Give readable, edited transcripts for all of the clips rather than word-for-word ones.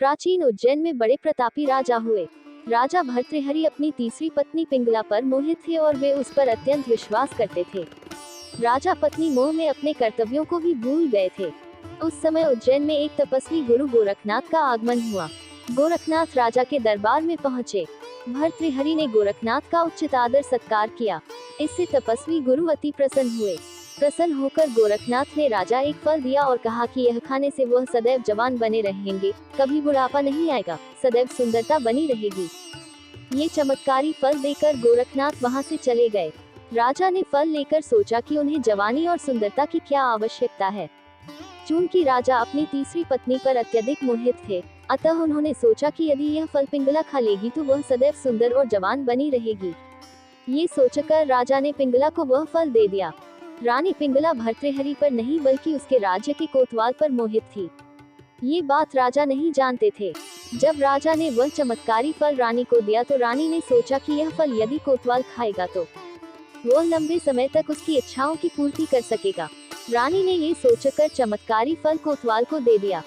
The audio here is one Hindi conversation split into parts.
प्राचीन उज्जैन में बड़े प्रतापी राजा हुए। राजा भर्तृहरि अपनी तीसरी पत्नी पिंगला पर मोहित थे और वे उस पर अत्यंत विश्वास करते थे। राजा पत्नी मोह में अपने कर्तव्यों को भी भूल गए थे। उस समय उज्जैन में एक तपस्वी गुरु गोरखनाथ का आगमन हुआ। गोरखनाथ राजा के दरबार में पहुंचे। भर्तृहरि ने गोरखनाथ का उचित आदर सत्कार किया। इससे तपस्वी गुरु अति प्रसन्न हुए। प्रसन्न होकर गोरखनाथ ने राजा एक फल दिया और कहा कि यह खाने से वह सदैव जवान बने रहेंगे, कभी बुढ़ापा नहीं आएगा, सदैव सुंदरता बनी रहेगी। ये चमत्कारी फल देकर गोरखनाथ वहां से चले गए। राजा ने फल लेकर सोचा कि उन्हें जवानी और सुंदरता की क्या आवश्यकता है। चूंकि राजा अपनी तीसरी पत्नी पर अत्यधिक मोहित थे, अतः उन्होंने सोचा कि यदि यह फल पिंगला खा लेगी तो वह सदैव सुंदर और जवान बनी रहेगी। ये सोचकर राजा ने पिंगला को वह फल दे दिया। रानी पिंगला भर्तृहरि पर नहीं बल्कि उसके राज्य के कोतवाल पर मोहित थी। ये बात राजा नहीं जानते थे। जब राजा ने वह चमत्कारी फल रानी को दिया तो रानी ने सोचा कि यह फल यदि कोतवाल खाएगा तो वह लंबे समय तक उसकी इच्छाओं की पूर्ति कर सकेगा। रानी ने ये सोचकर चमत्कारी फल कोतवाल को दे दिया।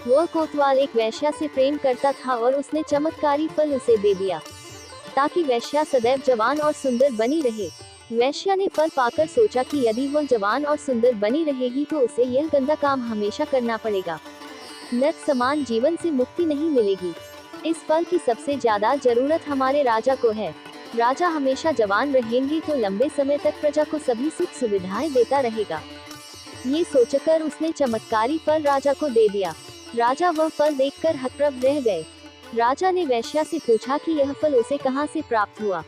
वह कोतवाल एक वैश्या से प्रेम करता था और उसने चमत्कारी फल उसे दे दिया ताकि वैश्या सदैव जवान और सुंदर बनी रहे। वैश्या ने फल पाकर सोचा कि यदि वह जवान और सुंदर बनी रहेगी तो उसे यह गंदा काम हमेशा करना पड़ेगा। नरक समान जीवन से मुक्ति नहीं मिलेगी। इस फल की सबसे ज्यादा जरूरत हमारे राजा को है। राजा हमेशा जवान रहेंगे तो लंबे समय तक प्रजा को सभी सुख सुविधाएं देता रहेगा। ये सोचकर उसने चमत्कारी फल राजा को दे दिया। राजा वह फल देखकर हतप्रभ रह गए। राजा ने वैश्या से पूछा कि यह फल उसे कहां से प्राप्त हुआ।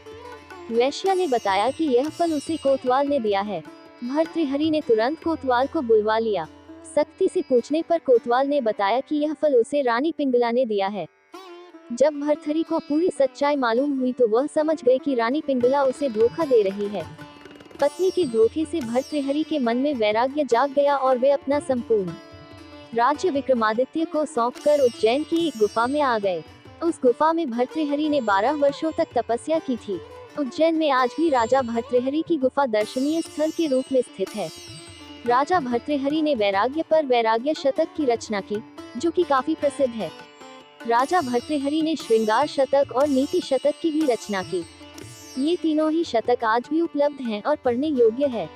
वैश्या ने बताया कि यह फल उसे कोतवाल ने दिया है। भर्तृहरि ने तुरंत कोतवाल को बुलवा लिया। सख्ती से पूछने पर कोतवाल ने बताया कि यह फल उसे रानी पिंगला ने दिया है। जब भर्तृहरि को पूरी सच्चाई मालूम हुई तो वह समझ गए कि रानी पिंगला उसे धोखा दे रही है। पत्नी के धोखे से भर्तृहरि के मन में वैराग्य जाग गया और वे अपना संपूर्ण राज्य विक्रमादित्य को सौंपकर उज्जैन की एक गुफा में आ गए। उस गुफा में भर्तृहरि ने 12 वर्षों तक तपस्या की थी। उज्जैन में आज भी राजा भर्तृहरि की गुफा दर्शनीय स्थल के रूप में स्थित है। राजा भर्तृहरि ने वैराग्य पर वैराग्य शतक की रचना की, जो कि काफी प्रसिद्ध है। राजा भर्तृहरि ने श्रृंगार शतक और नीति शतक की भी रचना की। ये तीनों ही शतक आज भी उपलब्ध हैं और पढ़ने योग्य है।